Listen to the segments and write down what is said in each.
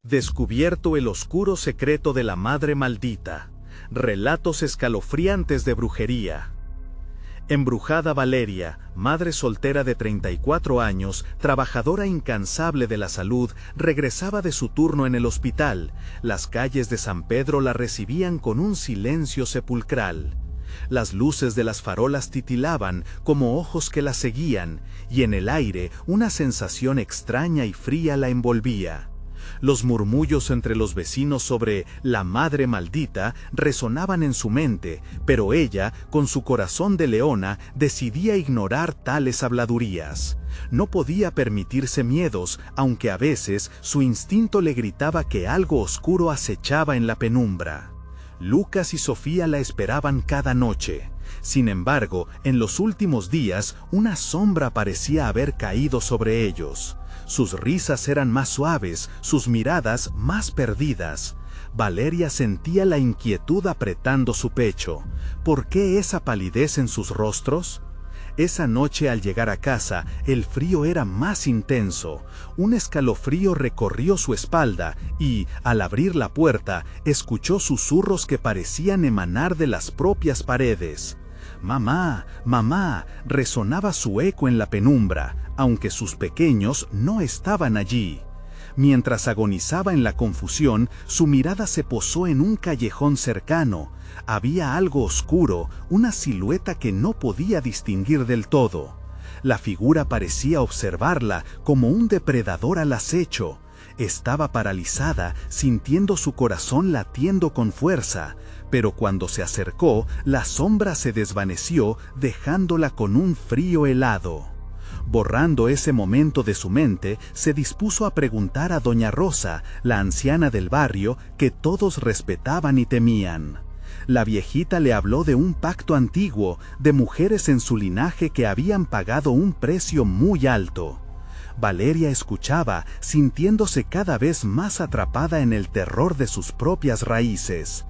Descubierto el oscuro secreto de la madre maldita. Relatos escalofriantes de brujería. Embrujada Valeria, madre soltera de 34 años, trabajadora incansable de la salud, regresaba de su turno en el hospital. Las calles de San Pedro la recibían con un silencio sepulcral. Las luces de las farolas titilaban como ojos que la seguían, y en el aire una sensación extraña y fría la envolvía. Los murmullos entre los vecinos sobre la madre maldita resonaban en su mente, pero ella, con su corazón de leona, decidía ignorar tales habladurías. No podía permitirse miedos, aunque a veces su instinto le gritaba que algo oscuro acechaba en la penumbra. Lucas y Sofía la esperaban cada noche. Sin embargo, en los últimos días, una sombra parecía haber caído sobre ellos. Sus risas eran más suaves, sus miradas más perdidas. Valeria sentía la inquietud apretando su pecho. ¿Por qué esa palidez en sus rostros? Esa noche al llegar a casa, el frío era más intenso. Un escalofrío recorrió su espalda y, al abrir la puerta, escuchó susurros que parecían emanar de las propias paredes. «Mamá, mamá», resonaba su eco en la penumbra, aunque sus pequeños no estaban allí. Mientras agonizaba en la confusión, su mirada se posó en un callejón cercano. Había algo oscuro, una silueta que no podía distinguir del todo. La figura parecía observarla como un depredador al acecho. Estaba paralizada, sintiendo su corazón latiendo con fuerza, pero cuando se acercó, la sombra se desvaneció, dejándola con un frío helado. Borrando ese momento de su mente, se dispuso a preguntar a doña Rosa, la anciana del barrio, que todos respetaban y temían. La viejita le habló de un pacto antiguo, de mujeres en su linaje que habían pagado un precio muy alto. Valeria escuchaba, sintiéndose cada vez más atrapada en el terror de sus propias raíces.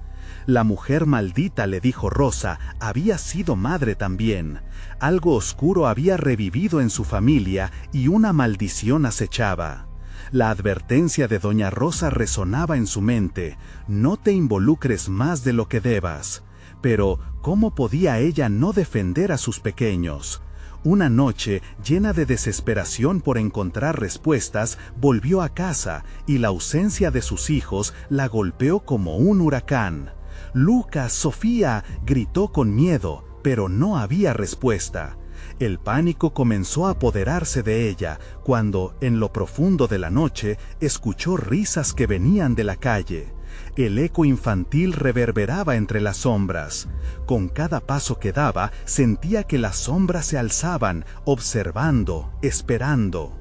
La mujer maldita, le dijo Rosa, había sido madre también. Algo oscuro había revivido en su familia y una maldición acechaba. La advertencia de doña Rosa resonaba en su mente: no te involucres más de lo que debas. Pero, ¿cómo podía ella no defender a sus pequeños? Una noche, llena de desesperación por encontrar respuestas, volvió a casa y la ausencia de sus hijos la golpeó como un huracán. «Lucas, Sofía», gritó con miedo, pero no había respuesta. El pánico comenzó a apoderarse de ella, cuando, en lo profundo de la noche, escuchó risas que venían de la calle. El eco infantil reverberaba entre las sombras. Con cada paso que daba, sentía que las sombras se alzaban, observando, esperando.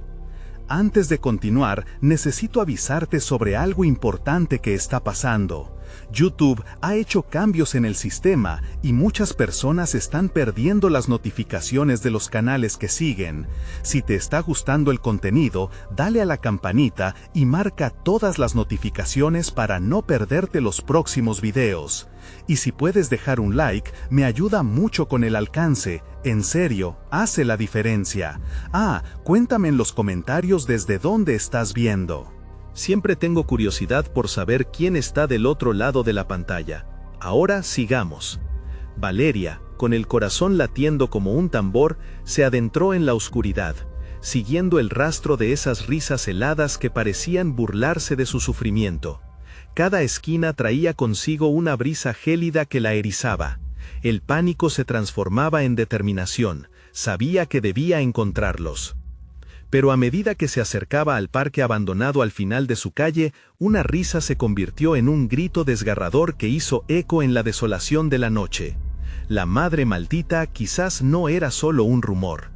Antes de continuar, necesito avisarte sobre algo importante que está pasando. YouTube ha hecho cambios en el sistema y muchas personas están perdiendo las notificaciones de los canales que siguen. Si te está gustando el contenido, dale a la campanita y marca todas las notificaciones para no perderte los próximos videos. Y si puedes dejar un like, me ayuda mucho con el alcance. En serio, hace la diferencia. Cuéntame en los comentarios desde dónde estás viendo. Siempre tengo curiosidad por saber quién está del otro lado de la pantalla. Ahora sigamos. Valeria, con el corazón latiendo como un tambor, se adentró en la oscuridad, siguiendo el rastro de esas risas heladas que parecían burlarse de su sufrimiento. Cada esquina traía consigo una brisa gélida que la erizaba. El pánico se transformaba en determinación, sabía que debía encontrarlos. Pero a medida que se acercaba al parque abandonado al final de su calle, una risa se convirtió en un grito desgarrador que hizo eco en la desolación de la noche. La madre maldita quizás no era solo un rumor.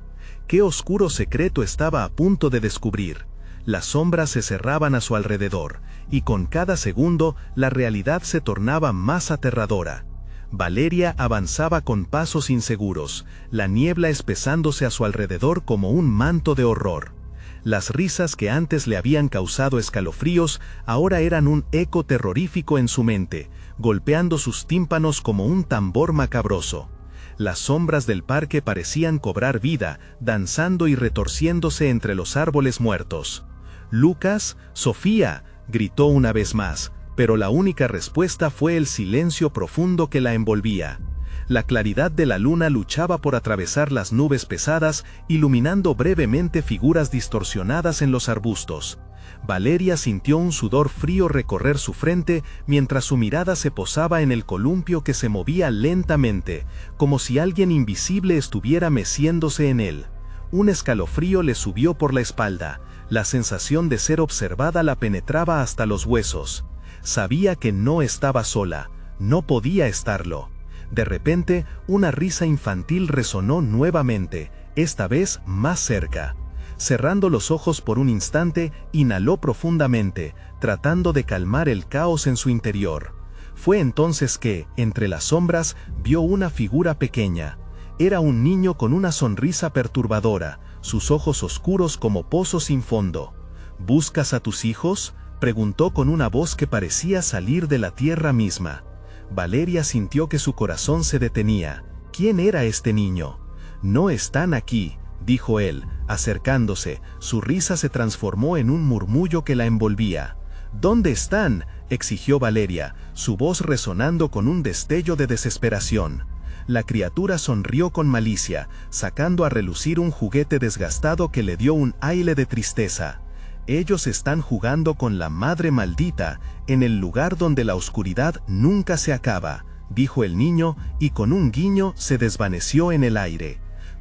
¿Qué oscuro secreto estaba a punto de descubrir? Las sombras se cerraban a su alrededor, y con cada segundo la realidad se tornaba más aterradora. Valeria avanzaba con pasos inseguros, la niebla espesándose a su alrededor como un manto de horror. Las risas que antes le habían causado escalofríos ahora eran un eco terrorífico en su mente, golpeando sus tímpanos como un tambor macabroso. Las sombras del parque parecían cobrar vida, danzando y retorciéndose entre los árboles muertos. «Lucas, Sofía», gritó una vez más, pero la única respuesta fue el silencio profundo que la envolvía. La claridad de la luna luchaba por atravesar las nubes pesadas, iluminando brevemente figuras distorsionadas en los arbustos. Valeria sintió un sudor frío recorrer su frente mientras su mirada se posaba en el columpio que se movía lentamente, como si alguien invisible estuviera meciéndose en él. Un escalofrío le subió por la espalda, la sensación de ser observada la penetraba hasta los huesos. Sabía que no estaba sola, no podía estarlo. De repente, una risa infantil resonó nuevamente, esta vez más cerca. Cerrando los ojos por un instante, inhaló profundamente, tratando de calmar el caos en su interior. Fue entonces que, entre las sombras, vio una figura pequeña. Era un niño con una sonrisa perturbadora, sus ojos oscuros como pozos sin fondo. ¿Buscas a tus hijos?, preguntó con una voz que parecía salir de la tierra misma. Valeria sintió que su corazón se detenía. ¿Quién era este niño? No están aquí, dijo él, acercándose. Su risa se transformó en un murmullo que la envolvía. ¿Dónde están?, exigió Valeria, su voz resonando con un destello de desesperación. La criatura sonrió con malicia, sacando a relucir un juguete desgastado que le dio un aire de tristeza. Ellos están jugando con la madre maldita, en el lugar donde la oscuridad nunca se acaba, dijo el niño, y con un guiño se desvaneció en el aire.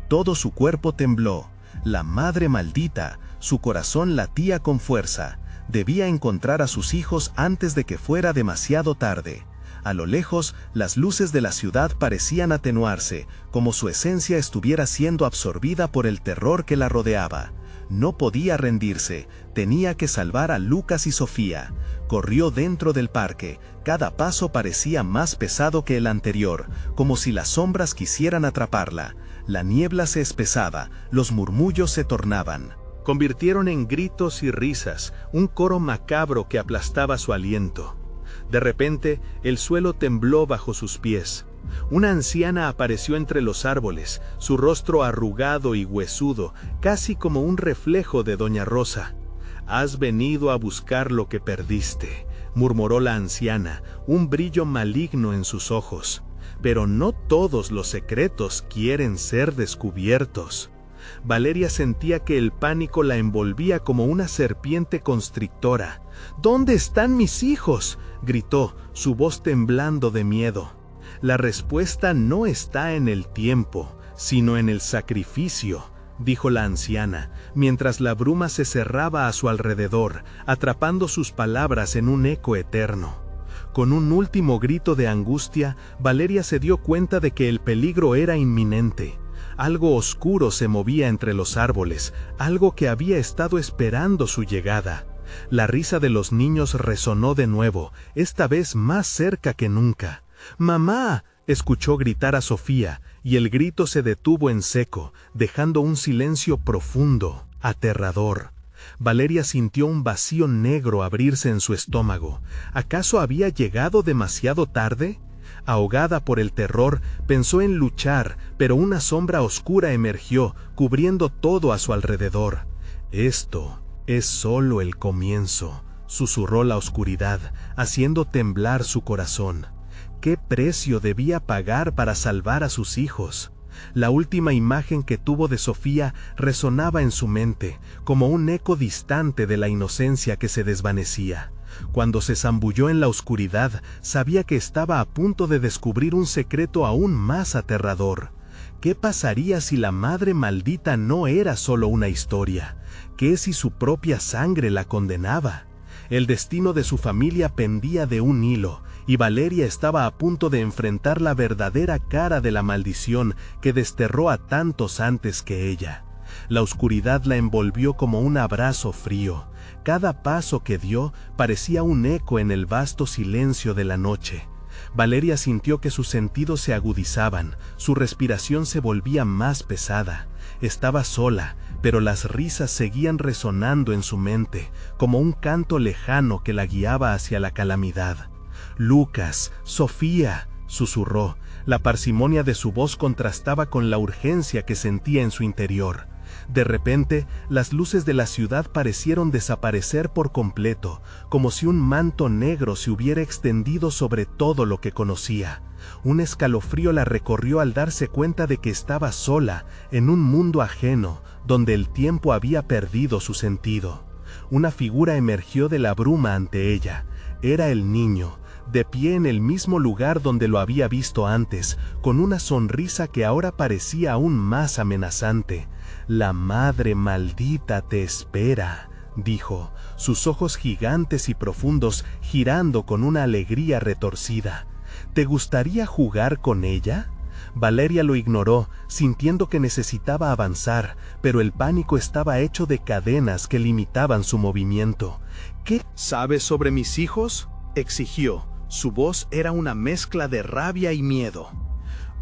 Todo su cuerpo tembló. La madre maldita, su corazón latía con fuerza. Debía encontrar a sus hijos antes de que fuera demasiado tarde. A lo lejos, las luces de la ciudad parecían atenuarse, como su esencia estuviera siendo absorbida por el terror que la rodeaba. No podía rendirse, tenía que salvar a Lucas y Sofía. Corrió dentro del parque, cada paso parecía más pesado que el anterior, como si las sombras quisieran atraparla. La niebla se espesaba, los murmullos se tornaban. Convirtieron en gritos y risas, un coro macabro que aplastaba su aliento. De repente, el suelo tembló bajo sus pies. Una anciana apareció entre los árboles, su rostro arrugado y huesudo, casi como un reflejo de Doña Rosa. «Has venido a buscar lo que perdiste», murmuró la anciana, un brillo maligno en sus ojos. «Pero no todos los secretos quieren ser descubiertos». Valeria sentía que el pánico la envolvía como una serpiente constrictora. «¿Dónde están mis hijos?», gritó, su voz temblando de miedo. «La respuesta no está en el tiempo, sino en el sacrificio», dijo la anciana, mientras la bruma se cerraba a su alrededor, atrapando sus palabras en un eco eterno. Con un último grito de angustia, Valeria se dio cuenta de que el peligro era inminente. Algo oscuro se movía entre los árboles, algo que había estado esperando su llegada. La risa de los niños resonó de nuevo, esta vez más cerca que nunca. «¡Mamá!», escuchó gritar a Sofía, y el grito se detuvo en seco, dejando un silencio profundo, aterrador. Valeria sintió un vacío negro abrirse en su estómago. ¿Acaso había llegado demasiado tarde? Ahogada por el terror, pensó en luchar, pero una sombra oscura emergió, cubriendo todo a su alrededor. «Esto es solo el comienzo», susurró la oscuridad, haciendo temblar su corazón. ¿Qué precio debía pagar para salvar a sus hijos? La última imagen que tuvo de Sofía resonaba en su mente, como un eco distante de la inocencia que se desvanecía. Cuando se zambulló en la oscuridad, sabía que estaba a punto de descubrir un secreto aún más aterrador. ¿Qué pasaría si la madre maldita no era solo una historia? ¿Qué si su propia sangre la condenaba? El destino de su familia pendía de un hilo, y Valeria estaba a punto de enfrentar la verdadera cara de la maldición que desterró a tantos antes que ella. La oscuridad la envolvió como un abrazo frío. Cada paso que dio parecía un eco en el vasto silencio de la noche. Valeria sintió que sus sentidos se agudizaban, su respiración se volvía más pesada. Estaba sola, pero las risas seguían resonando en su mente, como un canto lejano que la guiaba hacia la calamidad. «Lucas, Sofía», susurró. La parsimonia de su voz contrastaba con la urgencia que sentía en su interior. De repente, las luces de la ciudad parecieron desaparecer por completo, como si un manto negro se hubiera extendido sobre todo lo que conocía. Un escalofrío la recorrió al darse cuenta de que estaba sola, en un mundo ajeno, donde el tiempo había perdido su sentido. Una figura emergió de la bruma ante ella. Era el niño, de pie en el mismo lugar donde lo había visto antes, con una sonrisa que ahora parecía aún más amenazante. «La madre maldita te espera», dijo, sus ojos gigantes y profundos girando con una alegría retorcida. «¿Te gustaría jugar con ella?». Valeria lo ignoró, sintiendo que necesitaba avanzar, pero el pánico estaba hecho de cadenas que limitaban su movimiento. «¿Qué sabes sobre mis hijos?», exigió. Su voz era una mezcla de rabia y miedo.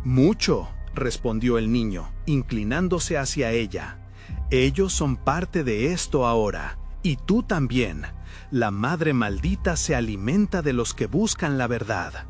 «Mucho», respondió el niño, inclinándose hacia ella. «Ellos son parte de esto ahora, y tú también. La madre maldita se alimenta de los que buscan la verdad».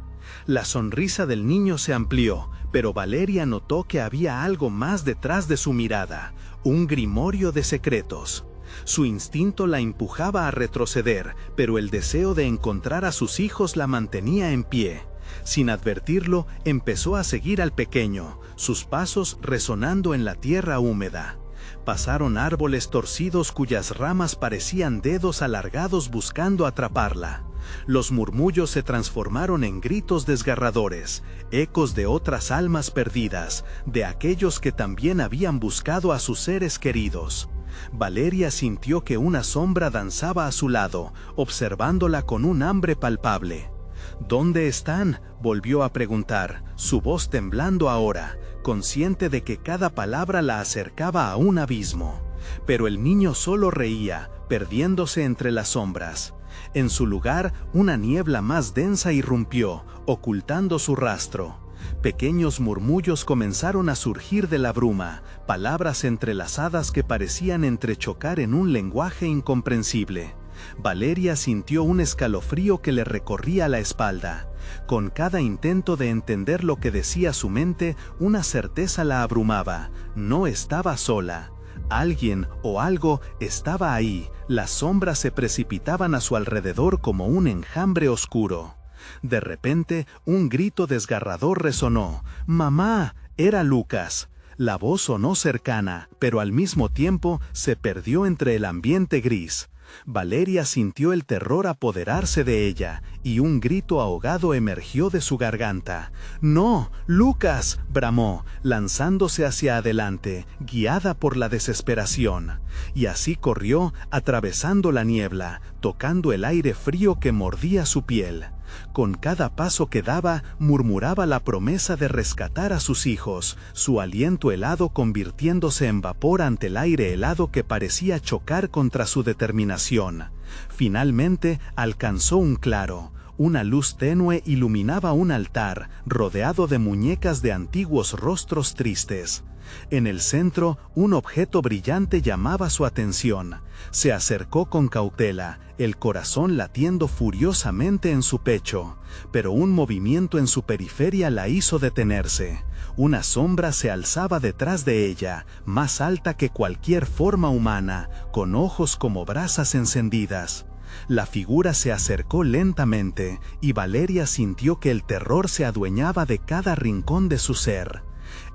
La sonrisa del niño se amplió, pero Valeria notó que había algo más detrás de su mirada, un grimorio de secretos. Su instinto la empujaba a retroceder, pero el deseo de encontrar a sus hijos la mantenía en pie. Sin advertirlo, empezó a seguir al pequeño, sus pasos resonando en la tierra húmeda. Pasaron árboles torcidos cuyas ramas parecían dedos alargados buscando atraparla. Los murmullos se transformaron en gritos desgarradores, ecos de otras almas perdidas, de aquellos que también habían buscado a sus seres queridos. Valeria sintió que una sombra danzaba a su lado, observándola con un hambre palpable. «¿Dónde están?», volvió a preguntar, su voz temblando ahora, consciente de que cada palabra la acercaba a un abismo. Pero el niño solo reía, perdiéndose entre las sombras. En su lugar, una niebla más densa irrumpió, ocultando su rastro. Pequeños murmullos comenzaron a surgir de la bruma, palabras entrelazadas que parecían entrechocar en un lenguaje incomprensible. Valeria sintió un escalofrío que le recorría la espalda. Con cada intento de entender lo que decía su mente, una certeza la abrumaba: no estaba sola. Alguien o algo estaba ahí, las sombras se precipitaban a su alrededor como un enjambre oscuro. De repente, un grito desgarrador resonó. «¡Mamá!». Era Lucas. La voz sonó cercana, pero al mismo tiempo se perdió entre el ambiente gris. Valeria sintió el terror apoderarse de ella, y un grito ahogado emergió de su garganta. «¡No, Lucas!», bramó, lanzándose hacia adelante, guiada por la desesperación. Y así corrió, atravesando la niebla, tocando el aire frío que mordía su piel. Con cada paso que daba, murmuraba la promesa de rescatar a sus hijos, su aliento helado convirtiéndose en vapor ante el aire helado que parecía chocar contra su determinación. Finalmente alcanzó un claro. Una luz tenue iluminaba un altar, rodeado de muñecas de antiguos rostros tristes. En el centro, un objeto brillante llamaba su atención. Se acercó con cautela, el corazón latiendo furiosamente en su pecho, pero un movimiento en su periferia la hizo detenerse. Una sombra se alzaba detrás de ella, más alta que cualquier forma humana, con ojos como brasas encendidas. La figura se acercó lentamente, y Valeria sintió que el terror se adueñaba de cada rincón de su ser.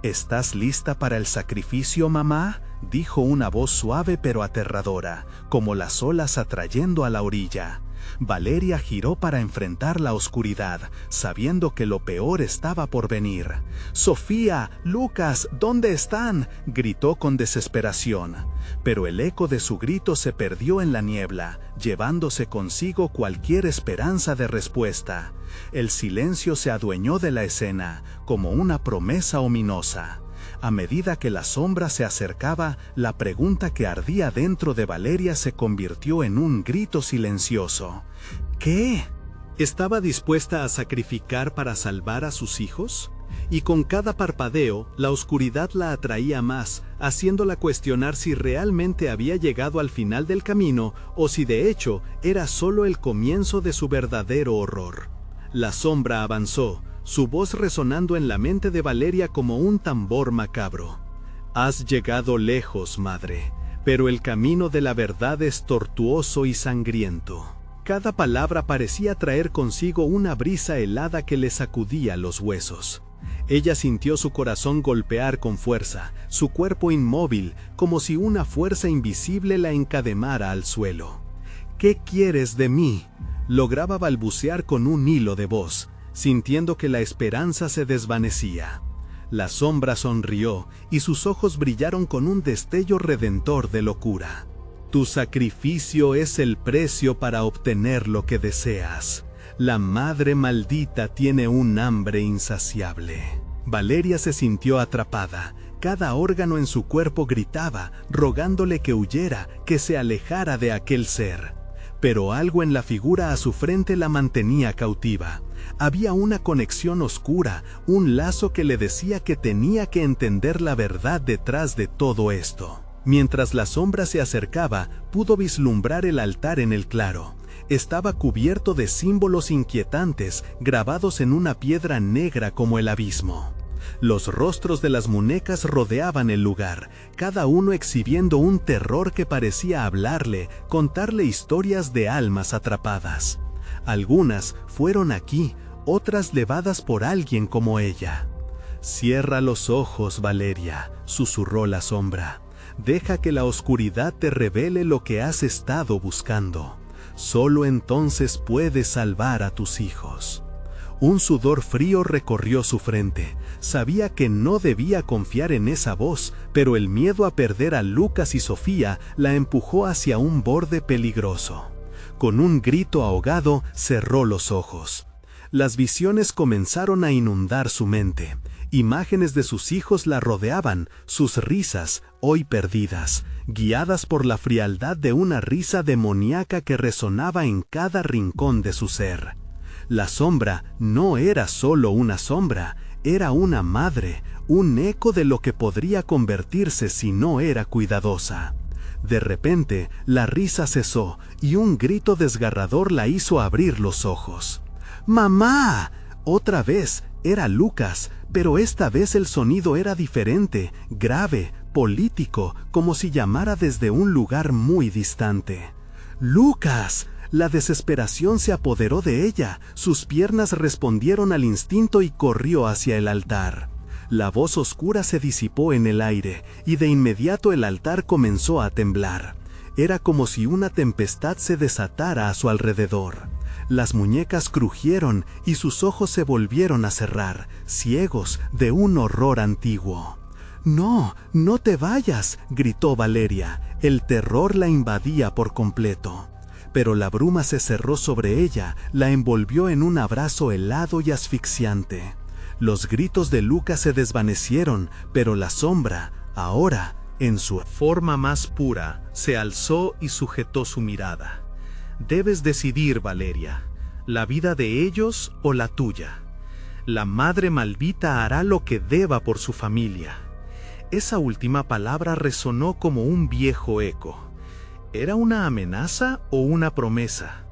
«¿Estás lista para el sacrificio, mamá?», dijo una voz suave pero aterradora, como las olas atrayendo a la orilla. Valeria giró para enfrentar la oscuridad, sabiendo que lo peor estaba por venir. «Sofía, Lucas, ¿dónde están?», gritó con desesperación. Pero el eco de su grito se perdió en la niebla, llevándose consigo cualquier esperanza de respuesta. El silencio se adueñó de la escena, como una promesa ominosa. A medida que la sombra se acercaba, la pregunta que ardía dentro de Valeria se convirtió en un grito silencioso. ¿Qué? ¿Estaba dispuesta a sacrificar para salvar a sus hijos? Y con cada parpadeo, la oscuridad la atraía más, haciéndola cuestionar si realmente había llegado al final del camino o si de hecho era solo el comienzo de su verdadero horror. La sombra avanzó, su voz resonando en la mente de Valeria como un tambor macabro. Has llegado lejos, madre, pero el camino de la verdad es tortuoso y sangriento. Cada palabra parecía traer consigo una brisa helada que le sacudía los huesos. Ella sintió su corazón golpear con fuerza, su cuerpo inmóvil, como si una fuerza invisible la encadenara al suelo. «¿Qué quieres de mí?», lograba balbucear con un hilo de voz, sintiendo que la esperanza se desvanecía. La sombra sonrió y sus ojos brillaron con un destello redentor de locura. «Tu sacrificio es el precio para obtener lo que deseas. La madre maldita tiene un hambre insaciable». Valeria se sintió atrapada. Cada órgano en su cuerpo gritaba, rogándole que huyera, que se alejara de aquel ser. Pero algo en la figura a su frente la mantenía cautiva. Había una conexión oscura, un lazo que le decía que tenía que entender la verdad detrás de todo esto. Mientras la sombra se acercaba, pudo vislumbrar el altar en el claro. Estaba cubierto de símbolos inquietantes, grabados en una piedra negra como el abismo. Los rostros de las muñecas rodeaban el lugar, cada uno exhibiendo un terror que parecía hablarle, contarle historias de almas atrapadas. Algunas fueron aquí, otras levadas por alguien como ella. «Cierra los ojos, Valeria», susurró la sombra. «Deja que la oscuridad te revele lo que has estado buscando. Solo entonces puedes salvar a tus hijos». Un sudor frío recorrió su frente. Sabía que no debía confiar en esa voz, pero el miedo a perder a Lucas y Sofía la empujó hacia un borde peligroso. Con un grito ahogado, cerró los ojos. Las visiones comenzaron a inundar su mente. Imágenes de sus hijos la rodeaban, sus risas, hoy perdidas, guiadas por la frialdad de una risa demoníaca que resonaba en cada rincón de su ser. La sombra no era solo una sombra, era una madre, un eco de lo que podría convertirse si no era cuidadosa. De repente, la risa cesó y un grito desgarrador la hizo abrir los ojos. ¡Mamá! Otra vez, era Lucas, pero esta vez el sonido era diferente, grave, político, como si llamara desde un lugar muy distante. ¡Lucas! La desesperación se apoderó de ella, sus piernas respondieron al instinto y corrió hacia el altar. La voz oscura se disipó en el aire, y de inmediato el altar comenzó a temblar. Era como si una tempestad se desatara a su alrededor. Las muñecas crujieron y sus ojos se volvieron a cerrar, ciegos de un horror antiguo. «No, no te vayas», gritó Valeria. El terror la invadía por completo. Pero la bruma se cerró sobre ella, la envolvió en un abrazo helado y asfixiante. Los gritos de Lucas se desvanecieron, pero la sombra, ahora, en su forma más pura, se alzó y sujetó su mirada. «Debes decidir, Valeria, la vida de ellos o la tuya. La madre maldita hará lo que deba por su familia». Esa última palabra resonó como un viejo eco. ¿Era una amenaza o una promesa?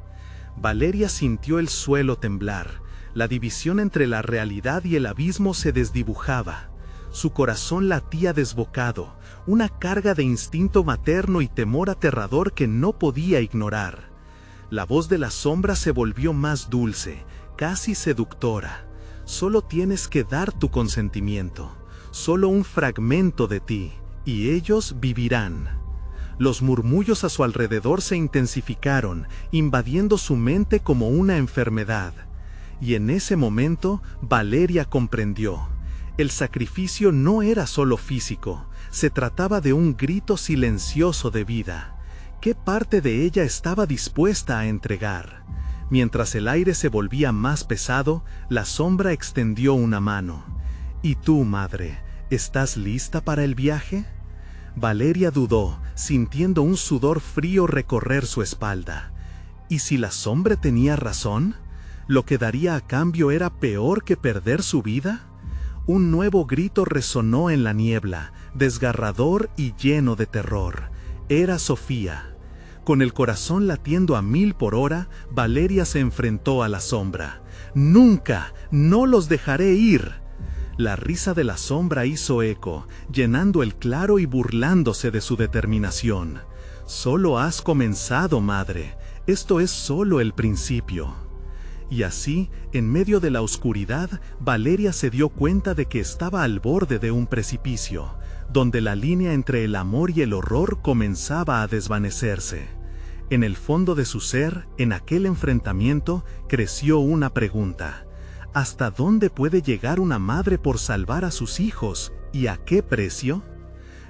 Valeria sintió el suelo temblar. La división entre la realidad y el abismo se desdibujaba. Su corazón latía desbocado, una carga de instinto materno y temor aterrador que no podía ignorar. La voz de la sombra se volvió más dulce, casi seductora. «Solo tienes que dar tu consentimiento, solo un fragmento de ti, y ellos vivirán». Los murmullos a su alrededor se intensificaron, invadiendo su mente como una enfermedad. Y en ese momento, Valeria comprendió. El sacrificio no era solo físico, se trataba de un grito silencioso de vida. ¿Qué parte de ella estaba dispuesta a entregar? Mientras el aire se volvía más pesado, la sombra extendió una mano. «¿Y tú, madre, estás lista para el viaje?». Valeria dudó, sintiendo un sudor frío recorrer su espalda. ¿Y si la sombra tenía razón? ¿Lo que daría a cambio era peor que perder su vida? Un nuevo grito resonó en la niebla, desgarrador y lleno de terror. Era Sofía. Con el corazón latiendo a 1000 por hora, Valeria se enfrentó a la sombra. «¡Nunca! ¡No los dejaré ir!». La risa de la sombra hizo eco, llenando el claro y burlándose de su determinación. «Solo has comenzado, madre. Esto es solo el principio». Y así, en medio de la oscuridad, Valeria se dio cuenta de que estaba al borde de un precipicio, donde la línea entre el amor y el horror comenzaba a desvanecerse. En el fondo de su ser, en aquel enfrentamiento, creció una pregunta. ¿Hasta dónde puede llegar una madre por salvar a sus hijos? ¿Y a qué precio?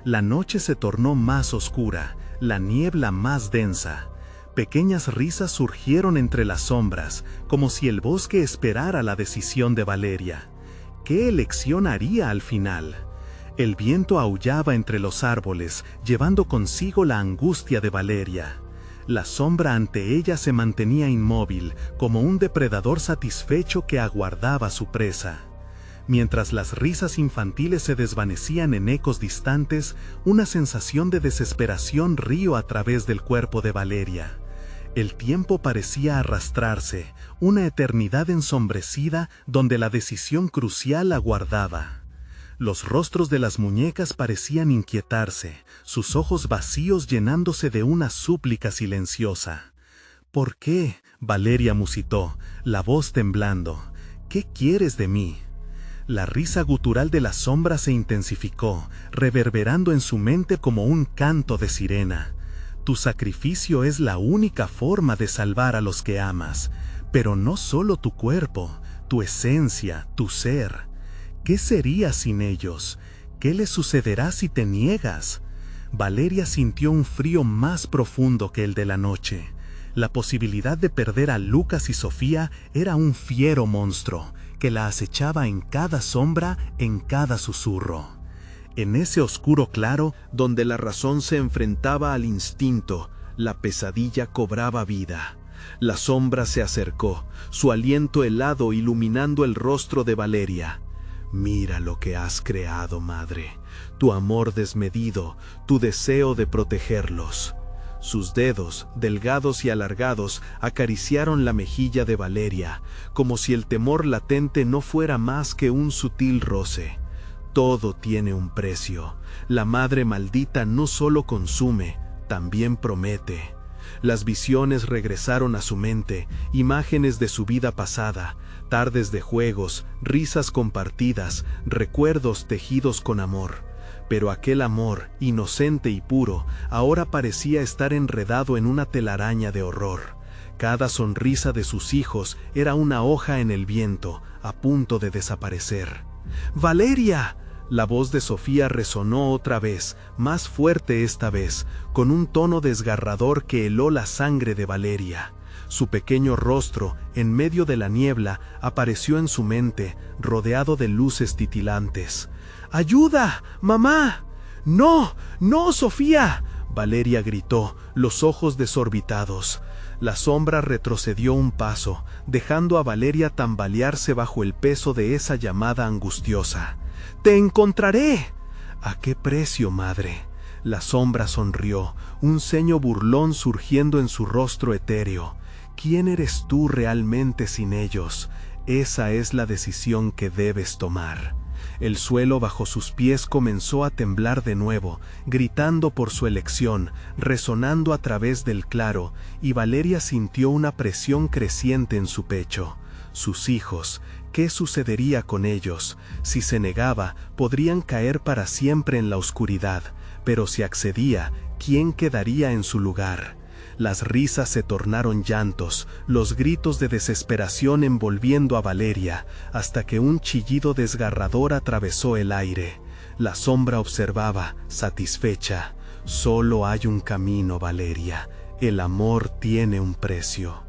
La noche se tornó más oscura, la niebla más densa. Pequeñas risas surgieron entre las sombras, como si el bosque esperara la decisión de Valeria. ¿Qué elección haría al final? El viento aullaba entre los árboles, llevando consigo la angustia de Valeria. La sombra ante ella se mantenía inmóvil, como un depredador satisfecho que aguardaba su presa. Mientras las risas infantiles se desvanecían en ecos distantes, una sensación de desesperación rió a través del cuerpo de Valeria. El tiempo parecía arrastrarse, una eternidad ensombrecida donde la decisión crucial aguardaba. Los rostros de las muñecas parecían inquietarse, sus ojos vacíos llenándose de una súplica silenciosa. «¿Por qué?», Valeria musitó, la voz temblando. «¿Qué quieres de mí?». La risa gutural de la sombra se intensificó, reverberando en su mente como un canto de sirena. «Tu sacrificio es la única forma de salvar a los que amas, pero no solo tu cuerpo, tu esencia, tu ser. ¿Qué serías sin ellos? ¿Qué les sucederá si te niegas?». Valeria sintió un frío más profundo que el de la noche. La posibilidad de perder a Lucas y Sofía era un fiero monstruo, que la acechaba en cada sombra, en cada susurro. En ese oscuro claro, donde la razón se enfrentaba al instinto, la pesadilla cobraba vida. La sombra se acercó, su aliento helado iluminando el rostro de Valeria. «Mira lo que has creado, madre, tu amor desmedido, tu deseo de protegerlos». Sus dedos, delgados y alargados, acariciaron la mejilla de Valeria, como si el temor latente no fuera más que un sutil roce. Todo tiene un precio. La madre maldita no solo consume, también promete. Las visiones regresaron a su mente, imágenes de su vida pasada, tardes de juegos, risas compartidas, recuerdos tejidos con amor. Pero aquel amor, inocente y puro, ahora parecía estar enredado en una telaraña de horror. Cada sonrisa de sus hijos era una hoja en el viento, a punto de desaparecer. «¡Valeria!». La voz de Sofía resonó otra vez, más fuerte esta vez, con un tono desgarrador que heló la sangre de Valeria. Su pequeño rostro, en medio de la niebla, apareció en su mente, rodeado de luces titilantes. «¡Ayuda, mamá!». «¡No, no, Sofía!», Valeria gritó, los ojos desorbitados. La sombra retrocedió un paso, dejando a Valeria tambalearse bajo el peso de esa llamada angustiosa. «¡Te encontraré!». «¿A qué precio, madre?». La sombra sonrió, un ceño burlón surgiendo en su rostro etéreo. «¿Quién eres tú realmente sin ellos? Esa es la decisión que debes tomar». El suelo bajo sus pies comenzó a temblar de nuevo, gritando por su elección, resonando a través del claro, y Valeria sintió una presión creciente en su pecho. Sus hijos, ¿qué sucedería con ellos? Si se negaba, podrían caer para siempre en la oscuridad, pero si accedía, ¿quién quedaría en su lugar? Las risas se tornaron llantos, los gritos de desesperación envolviendo a Valeria, hasta que un chillido desgarrador atravesó el aire. La sombra observaba, satisfecha. «Solo hay un camino, Valeria. El amor tiene un precio».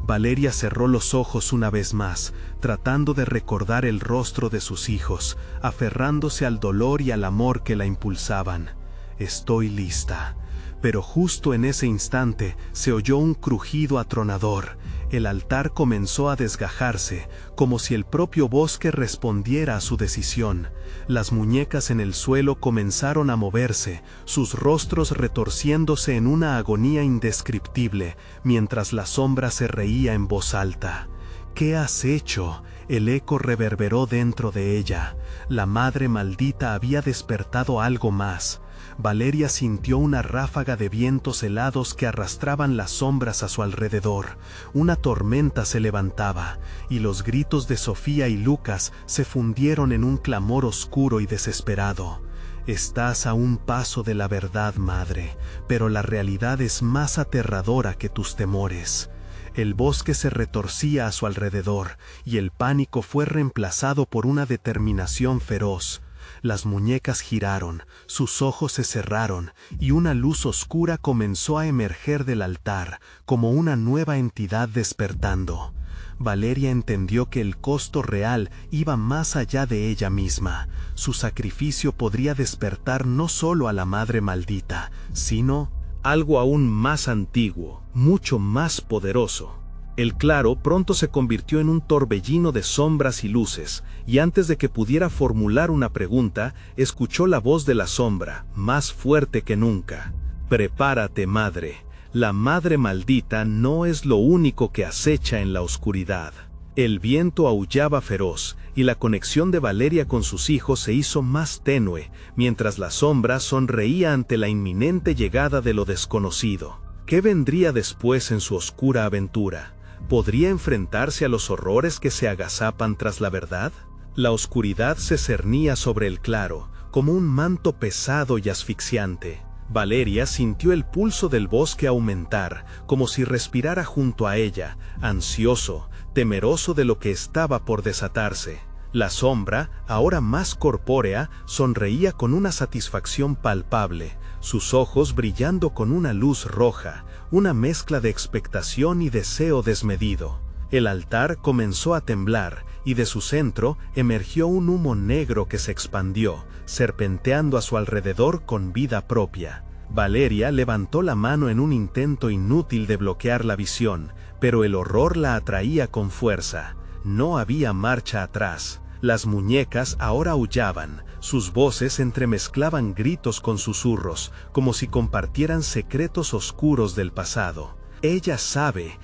Valeria cerró los ojos una vez más, tratando de recordar el rostro de sus hijos, aferrándose al dolor y al amor que la impulsaban. «Estoy lista». Pero justo en ese instante se oyó un crujido atronador. El altar comenzó a desgajarse, como si el propio bosque respondiera a su decisión. Las muñecas en el suelo comenzaron a moverse, sus rostros retorciéndose en una agonía indescriptible, mientras la sombra se reía en voz alta. ¿Qué has hecho? El eco reverberó dentro de ella. La madre maldita había despertado algo más. Valeria sintió una ráfaga de vientos helados que arrastraban las sombras a su alrededor. Una tormenta se levantaba, y los gritos de Sofía y Lucas se fundieron en un clamor oscuro y desesperado. Estás a un paso de la verdad, madre, pero la realidad es más aterradora que tus temores. El bosque se retorcía a su alrededor, y el pánico fue reemplazado por una determinación feroz. Las muñecas giraron, sus ojos se cerraron, y una luz oscura comenzó a emerger del altar, como una nueva entidad despertando. Valeria entendió que el costo real iba más allá de ella misma. Su sacrificio podría despertar no solo a la madre maldita, sino algo aún más antiguo, mucho más poderoso. El claro pronto se convirtió en un torbellino de sombras y luces, y antes de que pudiera formular una pregunta, escuchó la voz de la sombra, más fuerte que nunca. Prepárate, madre. La madre maldita no es lo único que acecha en la oscuridad. El viento aullaba feroz, y la conexión de Valeria con sus hijos se hizo más tenue, mientras la sombra sonreía ante la inminente llegada de lo desconocido. ¿Qué vendría después en su oscura aventura? ¿Podría enfrentarse a los horrores que se agazapan tras la verdad? La oscuridad se cernía sobre el claro, como un manto pesado y asfixiante. Valeria sintió el pulso del bosque aumentar, como si respirara junto a ella, ansioso, temeroso de lo que estaba por desatarse. La sombra, ahora más corpórea, sonreía con una satisfacción palpable, sus ojos brillando con una luz roja, una mezcla de expectación y deseo desmedido. El altar comenzó a temblar, y de su centro emergió un humo negro que se expandió, serpenteando a su alrededor con vida propia. Valeria levantó la mano en un intento inútil de bloquear la visión, pero el horror la atraía con fuerza. No había marcha atrás. Las muñecas ahora aullaban, sus voces entremezclaban gritos con susurros, como si compartieran secretos oscuros del pasado. Ella sabe,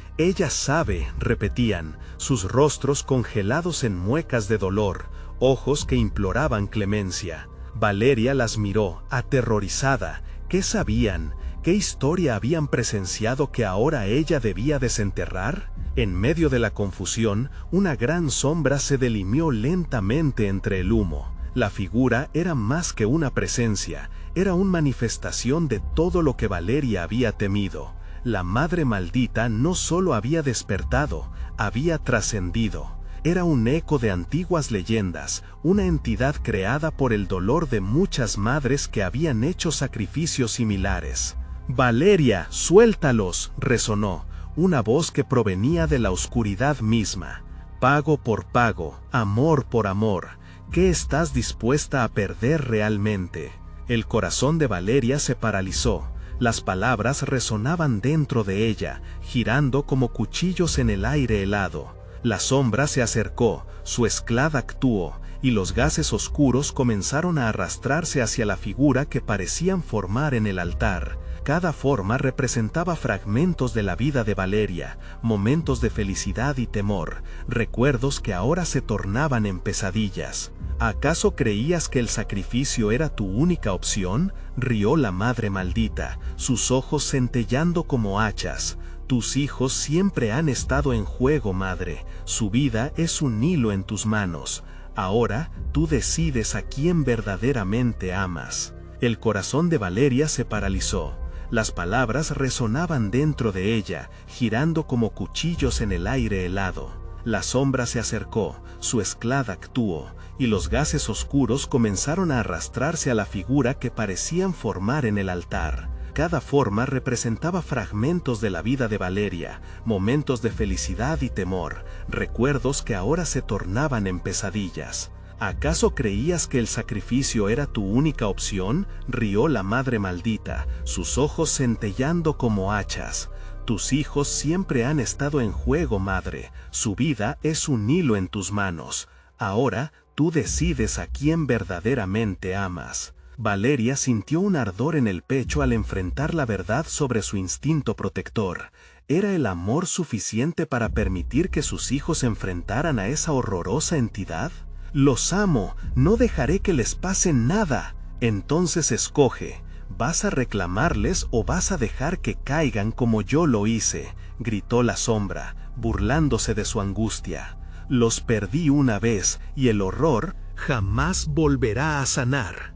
repetían, sus rostros congelados en muecas de dolor, ojos que imploraban clemencia. Valeria las miró, aterrorizada. ¿Qué sabían? ¿Qué historia habían presenciado que ahora ella debía desenterrar? En medio de la confusión, una gran sombra se delimió lentamente entre el humo. La figura era más que una presencia, era una manifestación de todo lo que Valeria había temido. La madre maldita no solo había despertado, había trascendido. Era un eco de antiguas leyendas, una entidad creada por el dolor de muchas madres que habían hecho sacrificios similares. «Valeria, suéltalos», resonó, una voz que provenía de la oscuridad misma. «Pago por pago, amor por amor, ¿qué estás dispuesta a perder realmente?». El corazón de Valeria se paralizó. Las palabras resonaban dentro de ella, girando como cuchillos en el aire helado. La sombra se acercó, su esclava actuó, y los gases oscuros comenzaron a arrastrarse hacia la figura que parecían formar en el altar. Cada forma representaba fragmentos de la vida de Valeria, momentos de felicidad y temor, recuerdos que ahora se tornaban en pesadillas. ¿Acaso creías que el sacrificio era tu única opción?, rió la madre maldita, sus ojos centellando como hachas. Tus hijos siempre han estado en juego, madre, su vida es un hilo en tus manos. Ahora tú decides a quién verdaderamente amas. El corazón de Valeria se paralizó. Las palabras resonaban dentro de ella, girando como cuchillos en el aire helado. La sombra se acercó, su esclava actuó, y los gases oscuros comenzaron a arrastrarse a la figura que parecían formar en el altar. Cada forma representaba fragmentos de la vida de Valeria, momentos de felicidad y temor, recuerdos que ahora se tornaban en pesadillas. ¿Acaso creías que el sacrificio era tu única opción?, rió la madre maldita, sus ojos centellando como hachas. Tus hijos siempre han estado en juego, madre, su vida es un hilo en tus manos. Ahora tú decides a quién verdaderamente amas. Valeria sintió un ardor en el pecho al enfrentar la verdad sobre su instinto protector. ¿Era el amor suficiente para permitir que sus hijos enfrentaran a esa horrorosa entidad? Los amo, no dejaré que les pase nada. Entonces escoge, ¿vas a reclamarles o vas a dejar que caigan como yo lo hice?, gritó la sombra, burlándose de su angustia. Los perdí una vez y el horror jamás volverá a sanar.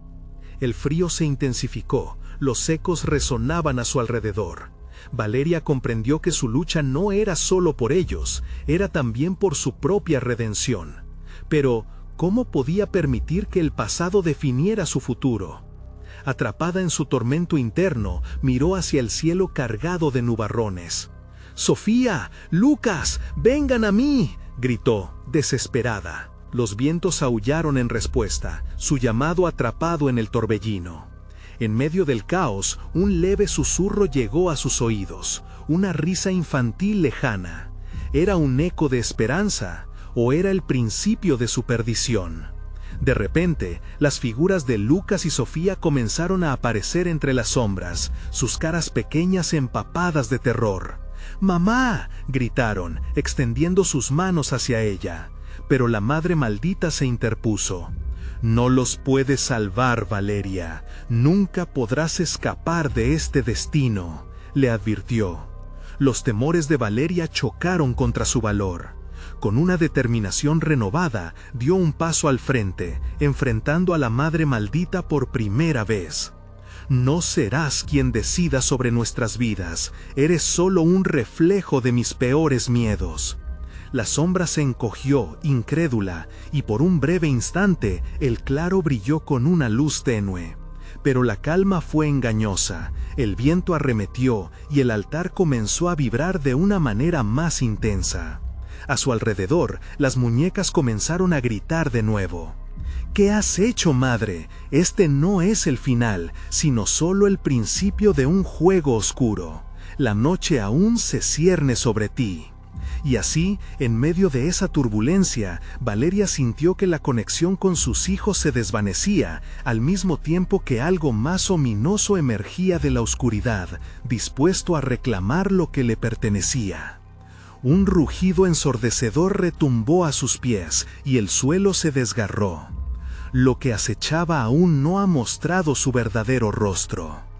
El frío se intensificó, los ecos resonaban a su alrededor. Valeria comprendió que su lucha no era solo por ellos, era también por su propia redención. Pero, ¿cómo podía permitir que el pasado definiera su futuro? Atrapada en su tormento interno, miró hacia el cielo cargado de nubarrones. «¡Sofía! ¡Lucas! ¡Vengan a mí!», gritó, desesperada. Los vientos aullaron en respuesta, su llamado atrapado en el torbellino. En medio del caos, un leve susurro llegó a sus oídos, una risa infantil lejana. ¿Era un eco de esperanza o era el principio de su perdición? De repente, las figuras de Lucas y Sofía comenzaron a aparecer entre las sombras, sus caras pequeñas empapadas de terror. «¡Mamá!», gritaron, extendiendo sus manos hacia ella. Pero la madre maldita se interpuso. «No los puedes salvar, Valeria. Nunca podrás escapar de este destino», le advirtió. Los temores de Valeria chocaron contra su valor. Con una determinación renovada, dio un paso al frente, enfrentando a la madre maldita por primera vez. «No serás quien decida sobre nuestras vidas. Eres solo un reflejo de mis peores miedos». La sombra se encogió, incrédula, y por un breve instante el claro brilló con una luz tenue. Pero la calma fue engañosa, el viento arremetió y el altar comenzó a vibrar de una manera más intensa. A su alrededor, las muñecas comenzaron a gritar de nuevo. «¿Qué has hecho, madre? Este no es el final, sino solo el principio de un juego oscuro. La noche aún se cierne sobre ti». Y así, en medio de esa turbulencia, Valeria sintió que la conexión con sus hijos se desvanecía, al mismo tiempo que algo más ominoso emergía de la oscuridad, dispuesto a reclamar lo que le pertenecía. Un rugido ensordecedor retumbó a sus pies, y el suelo se desgarró. Lo que acechaba aún no ha mostrado su verdadero rostro.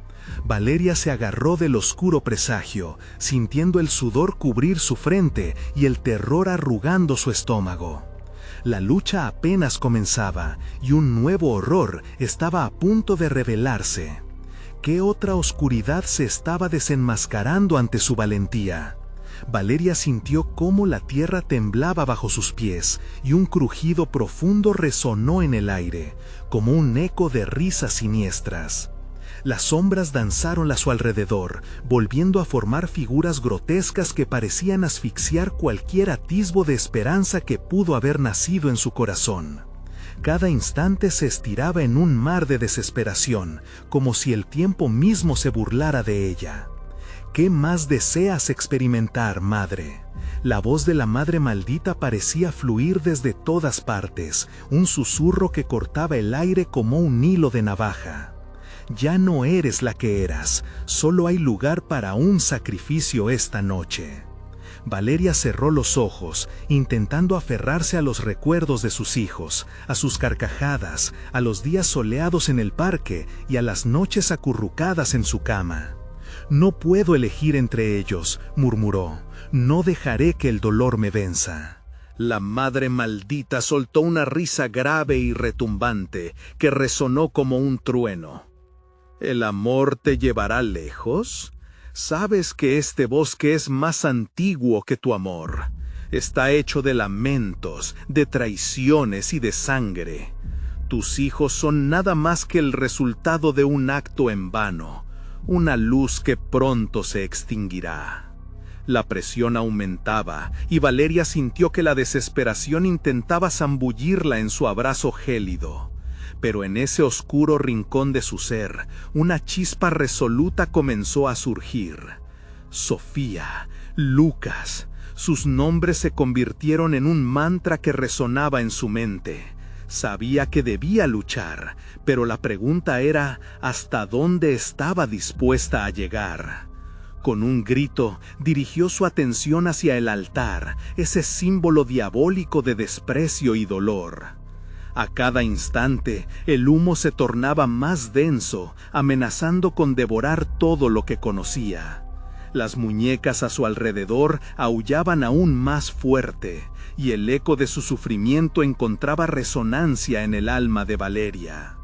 Valeria se agarró del oscuro presagio, sintiendo el sudor cubrir su frente y el terror arrugando su estómago. La lucha apenas comenzaba, y un nuevo horror estaba a punto de revelarse. ¿Qué otra oscuridad se estaba desenmascarando ante su valentía? Valeria sintió cómo la tierra temblaba bajo sus pies, y un crujido profundo resonó en el aire, como un eco de risas siniestras. Las sombras danzaron a su alrededor, volviendo a formar figuras grotescas que parecían asfixiar cualquier atisbo de esperanza que pudo haber nacido en su corazón. Cada instante se estiraba en un mar de desesperación, como si el tiempo mismo se burlara de ella. ¿Qué más deseas experimentar, madre? La voz de la madre maldita parecía fluir desde todas partes, un susurro que cortaba el aire como un hilo de navaja. Ya no eres la que eras, solo hay lugar para un sacrificio esta noche. Valeria cerró los ojos, intentando aferrarse a los recuerdos de sus hijos, a sus carcajadas, a los días soleados en el parque y a las noches acurrucadas en su cama. «No puedo elegir entre ellos», murmuró. «No dejaré que el dolor me venza». La madre maldita soltó una risa grave y retumbante que resonó como un trueno. ¿El amor te llevará lejos? Sabes que este bosque es más antiguo que tu amor. Está hecho de lamentos, de traiciones y de sangre. Tus hijos son nada más que el resultado de un acto en vano, una luz que pronto se extinguirá. La presión aumentaba y Valeria sintió que la desesperación intentaba zambullirla en su abrazo gélido. Pero en ese oscuro rincón de su ser, una chispa resoluta comenzó a surgir. Sofía, Lucas, sus nombres se convirtieron en un mantra que resonaba en su mente. Sabía que debía luchar, pero la pregunta era ¿hasta dónde estaba dispuesta a llegar? Con un grito, dirigió su atención hacia el altar, ese símbolo diabólico de desprecio y dolor. A cada instante, el humo se tornaba más denso, amenazando con devorar todo lo que conocía. Las muñecas a su alrededor aullaban aún más fuerte, y el eco de su sufrimiento encontraba resonancia en el alma de Valeria.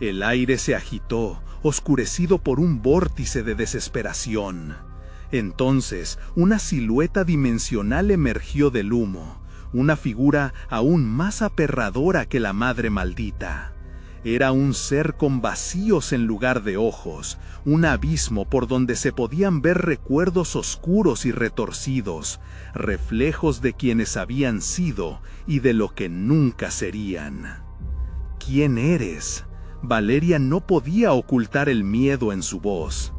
El aire se agitó, oscurecido por un vórtice de desesperación. Entonces, una silueta dimensional emergió del humo, una figura aún más aterradora que la madre maldita. Era un ser con vacíos en lugar de ojos, un abismo por donde se podían ver recuerdos oscuros y retorcidos, reflejos de quienes habían sido y de lo que nunca serían. ¿Quién eres? Valeria no podía ocultar el miedo en su voz.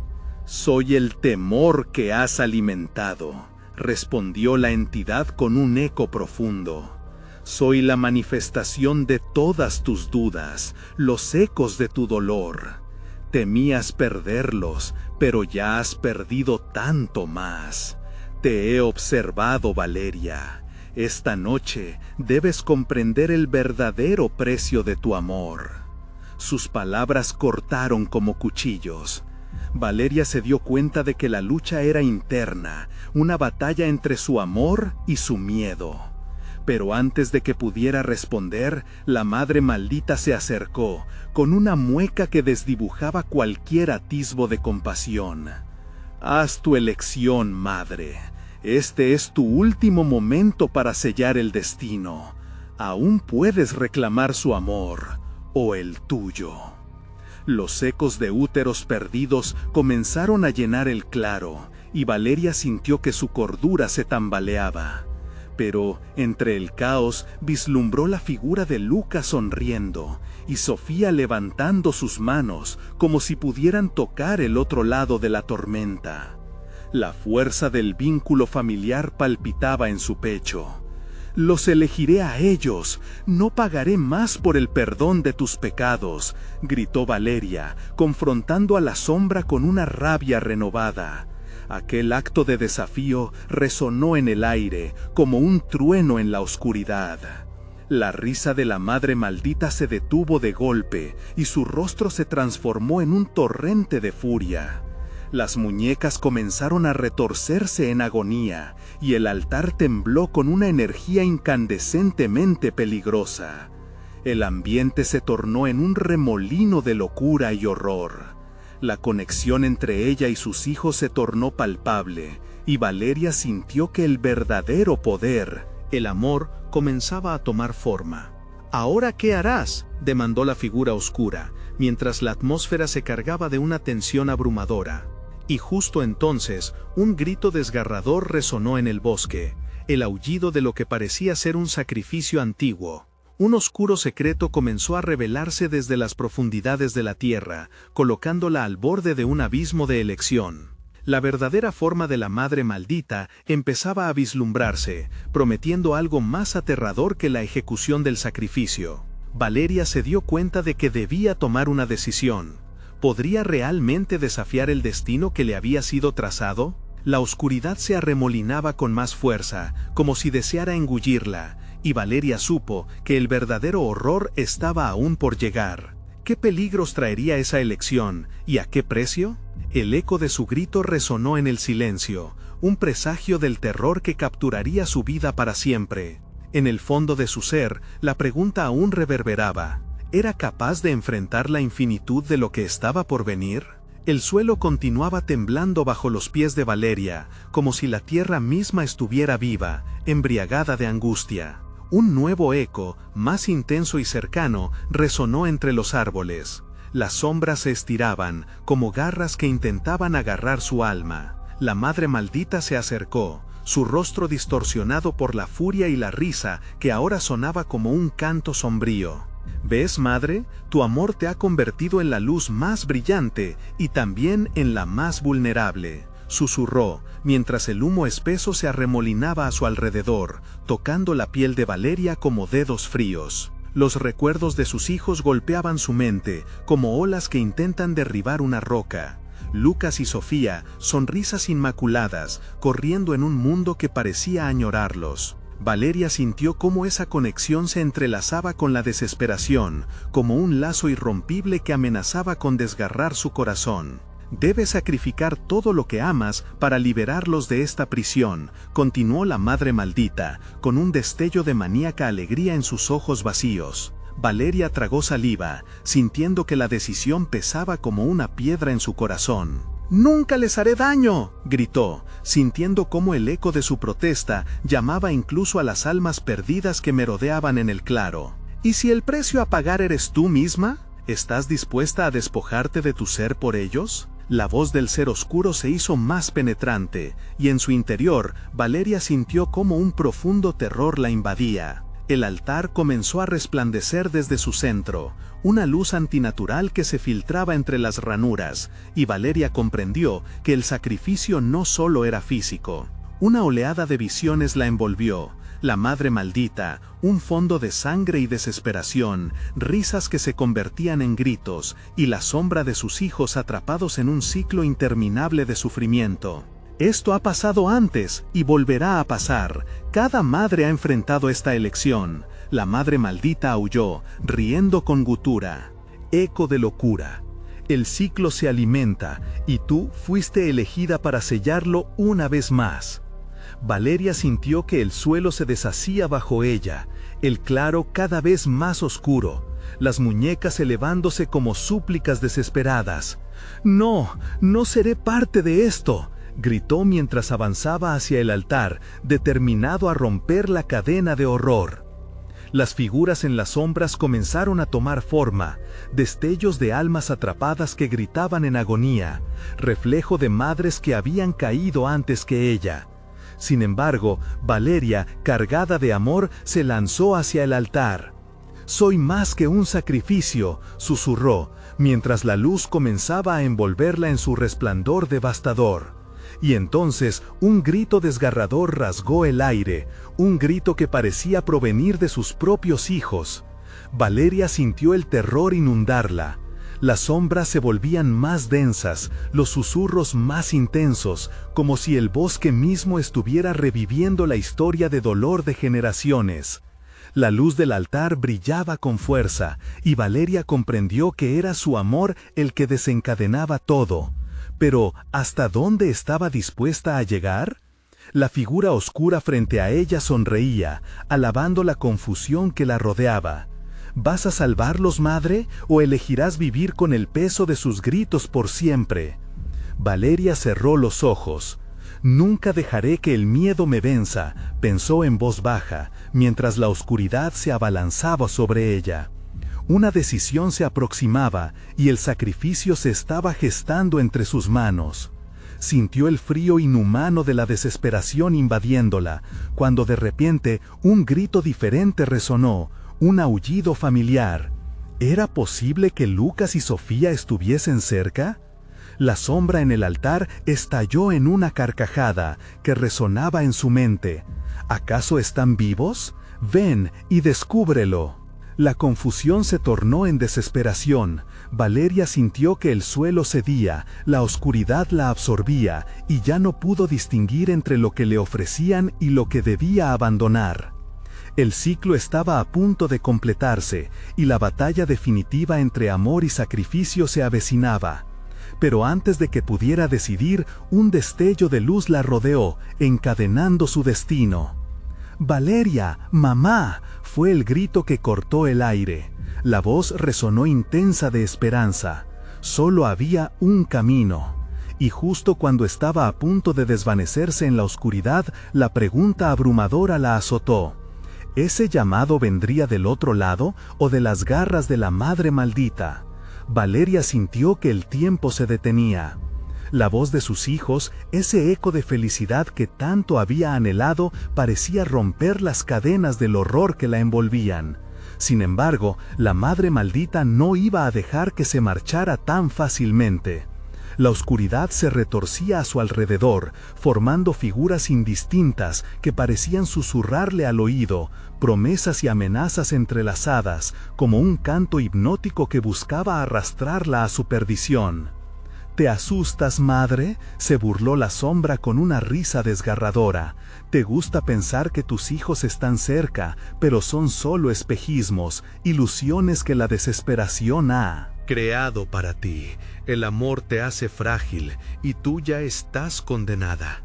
«Soy el temor que has alimentado», respondió la entidad con un eco profundo. «Soy la manifestación de todas tus dudas, los ecos de tu dolor. Temías perderlos, pero ya has perdido tanto más. Te he observado, Valeria. Esta noche debes comprender el verdadero precio de tu amor». Sus palabras cortaron como cuchillos. Valeria se dio cuenta de que la lucha era interna, una batalla entre su amor y su miedo. Pero antes de que pudiera responder, la madre maldita se acercó, con una mueca que desdibujaba cualquier atisbo de compasión. «Haz tu elección, madre. Este es tu último momento para sellar el destino. Aún puedes reclamar su amor, o el tuyo». Los ecos de úteros perdidos comenzaron a llenar el claro, y Valeria sintió que su cordura se tambaleaba. Pero, entre el caos, vislumbró la figura de Luca sonriendo, y Sofía levantando sus manos, como si pudieran tocar el otro lado de la tormenta. La fuerza del vínculo familiar palpitaba en su pecho. «Los elegiré a ellos, no pagaré más por el perdón de tus pecados», gritó Valeria, confrontando a la sombra con una rabia renovada. Aquel acto de desafío resonó en el aire, como un trueno en la oscuridad. La risa de la madre maldita se detuvo de golpe, y su rostro se transformó en un torrente de furia. Las muñecas comenzaron a retorcerse en agonía, y el altar tembló con una energía incandescentemente peligrosa. El ambiente se tornó en un remolino de locura y horror. La conexión entre ella y sus hijos se tornó palpable, y Valeria sintió que el verdadero poder, el amor, comenzaba a tomar forma. «¿Ahora qué harás?», demandó la figura oscura, mientras la atmósfera se cargaba de una tensión abrumadora. Y justo entonces, un grito desgarrador resonó en el bosque, el aullido de lo que parecía ser un sacrificio antiguo. Un oscuro secreto comenzó a revelarse desde las profundidades de la tierra, colocándola al borde de un abismo de elección. La verdadera forma de la madre maldita empezaba a vislumbrarse, prometiendo algo más aterrador que la ejecución del sacrificio. Valeria se dio cuenta de que debía tomar una decisión. ¿Podría realmente desafiar el destino que le había sido trazado? La oscuridad se arremolinaba con más fuerza, como si deseara engullirla, y Valeria supo que el verdadero horror estaba aún por llegar. ¿Qué peligros traería esa elección, y a qué precio? El eco de su grito resonó en el silencio, un presagio del terror que capturaría su vida para siempre. En el fondo de su ser, la pregunta aún reverberaba. ¿Era capaz de enfrentar la infinitud de lo que estaba por venir? El suelo continuaba temblando bajo los pies de Valeria, como si la tierra misma estuviera viva, embriagada de angustia. Un nuevo eco, más intenso y cercano, resonó entre los árboles. Las sombras se estiraban, como garras que intentaban agarrar su alma. La madre maldita se acercó, su rostro distorsionado por la furia y la risa que ahora sonaba como un canto sombrío. «¿Ves, madre? Tu amor te ha convertido en la luz más brillante y también en la más vulnerable», susurró, mientras el humo espeso se arremolinaba a su alrededor, tocando la piel de Valeria como dedos fríos. Los recuerdos de sus hijos golpeaban su mente, como olas que intentan derribar una roca. Lucas y Sofía, sonrisas inmaculadas, corriendo en un mundo que parecía añorarlos. Valeria sintió cómo esa conexión se entrelazaba con la desesperación, como un lazo irrompible que amenazaba con desgarrar su corazón. Debes sacrificar todo lo que amas para liberarlos de esta prisión, continuó la madre maldita, con un destello de maníaca alegría en sus ojos vacíos. Valeria tragó saliva, sintiendo que la decisión pesaba como una piedra en su corazón. «¡Nunca les haré daño!», gritó, sintiendo cómo el eco de su protesta llamaba incluso a las almas perdidas que merodeaban en el claro. «¿Y si el precio a pagar eres tú misma? ¿Estás dispuesta a despojarte de tu ser por ellos?». La voz del ser oscuro se hizo más penetrante, y en su interior, Valeria sintió cómo un profundo terror la invadía. El altar comenzó a resplandecer desde su centro, una luz antinatural que se filtraba entre las ranuras, y Valeria comprendió que el sacrificio no solo era físico. Una oleada de visiones la envolvió, la madre maldita, un fondo de sangre y desesperación, risas que se convertían en gritos, y la sombra de sus hijos atrapados en un ciclo interminable de sufrimiento. Esto ha pasado antes y volverá a pasar. Cada madre ha enfrentado esta elección. La madre maldita aulló, riendo con gutura. Eco de locura. El ciclo se alimenta, y tú fuiste elegida para sellarlo una vez más. Valeria sintió que el suelo se deshacía bajo ella, el claro cada vez más oscuro, las muñecas elevándose como súplicas desesperadas. «No, no seré parte de esto», gritó mientras avanzaba hacia el altar, determinado a romper la cadena de horror. Las figuras en las sombras comenzaron a tomar forma, destellos de almas atrapadas que gritaban en agonía, reflejo de madres que habían caído antes que ella. Sin embargo, Valeria, cargada de amor, se lanzó hacia el altar. «Soy más que un sacrificio», susurró, mientras la luz comenzaba a envolverla en su resplandor devastador. Y entonces un grito desgarrador rasgó el aire, un grito que parecía provenir de sus propios hijos. Valeria sintió el terror inundarla. Las sombras se volvían más densas, los susurros más intensos, como si el bosque mismo estuviera reviviendo la historia de dolor de generaciones. La luz del altar brillaba con fuerza, y Valeria comprendió que era su amor el que desencadenaba todo. Pero, ¿hasta dónde estaba dispuesta a llegar? La figura oscura frente a ella sonreía, alabando la confusión que la rodeaba. ¿Vas a salvarlos, madre, o elegirás vivir con el peso de sus gritos por siempre? Valeria cerró los ojos. «Nunca dejaré que el miedo me venza», pensó en voz baja, mientras la oscuridad se abalanzaba sobre ella. Una decisión se aproximaba, y el sacrificio se estaba gestando entre sus manos. Sintió el frío inhumano de la desesperación invadiéndola, cuando de repente un grito diferente resonó, un aullido familiar. ¿Era posible que Lucas y Sofía estuviesen cerca? La sombra en el altar estalló en una carcajada que resonaba en su mente. ¿Acaso están vivos? Ven y descúbrelo. La confusión se tornó en desesperación. Valeria sintió que el suelo cedía, la oscuridad la absorbía, y ya no pudo distinguir entre lo que le ofrecían y lo que debía abandonar. El ciclo estaba a punto de completarse, y la batalla definitiva entre amor y sacrificio se avecinaba. Pero antes de que pudiera decidir, un destello de luz la rodeó, encadenando su destino. «Valeria, mamá», fue el grito que cortó el aire. La voz resonó intensa de esperanza. Solo había un camino. Y justo cuando estaba a punto de desvanecerse en la oscuridad, la pregunta abrumadora la azotó. ¿Ese llamado vendría del otro lado o de las garras de la madre maldita? Valeria sintió que el tiempo se detenía. La voz de sus hijos, ese eco de felicidad que tanto había anhelado, parecía romper las cadenas del horror que la envolvían. Sin embargo, la madre maldita no iba a dejar que se marchara tan fácilmente. La oscuridad se retorcía a su alrededor, formando figuras indistintas que parecían susurrarle al oído, promesas y amenazas entrelazadas, como un canto hipnótico que buscaba arrastrarla a su perdición. ¿Te asustas, madre?, se burló la sombra con una risa desgarradora. Te gusta pensar que tus hijos están cerca, pero son solo espejismos, ilusiones que la desesperación ha creado para ti. El amor te hace frágil y tú ya estás condenada.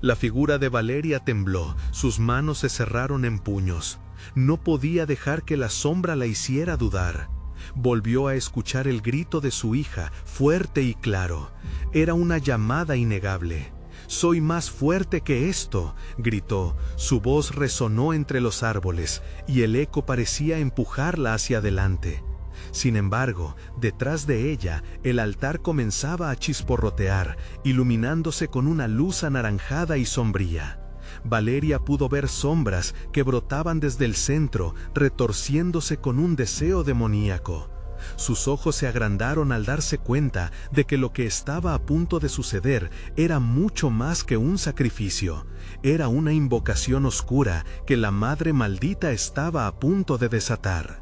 La figura de Valeria tembló, sus manos se cerraron en puños. No podía dejar que la sombra la hiciera dudar. Volvió a escuchar el grito de su hija, fuerte y claro. Era una llamada innegable. «Soy más fuerte que esto», gritó. Su voz resonó entre los árboles, y el eco parecía empujarla hacia adelante. Sin embargo, detrás de ella, el altar comenzaba a chisporrotear, iluminándose con una luz anaranjada y sombría. Valeria pudo ver sombras que brotaban desde el centro, retorciéndose con un deseo demoníaco. Sus ojos se agrandaron al darse cuenta de que lo que estaba a punto de suceder era mucho más que un sacrificio. Era una invocación oscura que la madre maldita estaba a punto de desatar.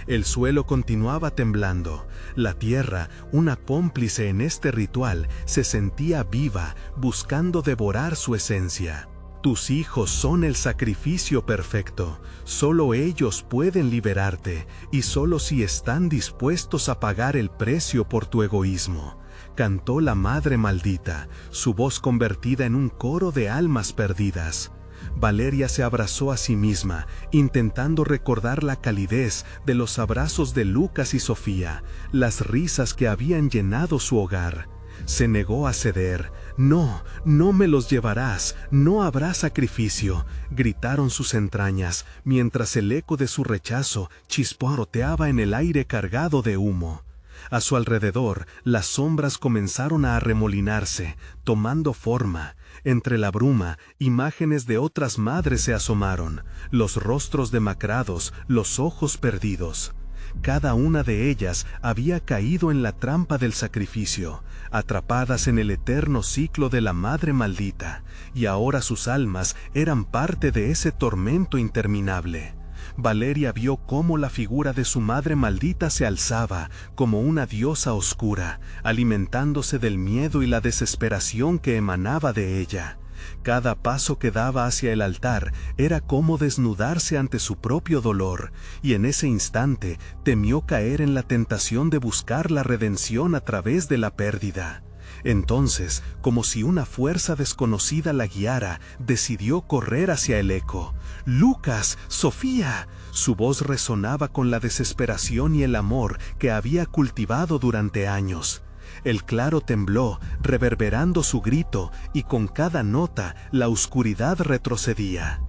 El suelo continuaba temblando. La tierra, una cómplice en este ritual, se sentía viva, buscando devorar su esencia. Tus hijos son el sacrificio perfecto. Solo ellos pueden liberarte, y solo si están dispuestos a pagar el precio por tu egoísmo. Cantó la madre maldita, su voz convertida en un coro de almas perdidas. Valeria se abrazó a sí misma, intentando recordar la calidez de los abrazos de Lucas y Sofía, las risas que habían llenado su hogar. Se negó a ceder. «No, no me los llevarás, no habrá sacrificio», gritaron sus entrañas, mientras el eco de su rechazo chisporroteaba en el aire cargado de humo. A su alrededor, las sombras comenzaron a arremolinarse, tomando forma. Entre la bruma, imágenes de otras madres se asomaron, los rostros demacrados, los ojos perdidos. Cada una de ellas había caído en la trampa del sacrificio, atrapadas en el eterno ciclo de la madre maldita, y ahora sus almas eran parte de ese tormento interminable. Valeria vio cómo la figura de su madre maldita se alzaba como una diosa oscura, alimentándose del miedo y la desesperación que emanaba de ella. Cada paso que daba hacia el altar era como desnudarse ante su propio dolor, y en ese instante temió caer en la tentación de buscar la redención a través de la pérdida. Entonces, como si una fuerza desconocida la guiara, decidió correr hacia el eco. «¡Lucas! ¡Sofía!». Su voz resonaba con la desesperación y el amor que había cultivado durante años. El claro tembló, reverberando su grito, y con cada nota la oscuridad retrocedía.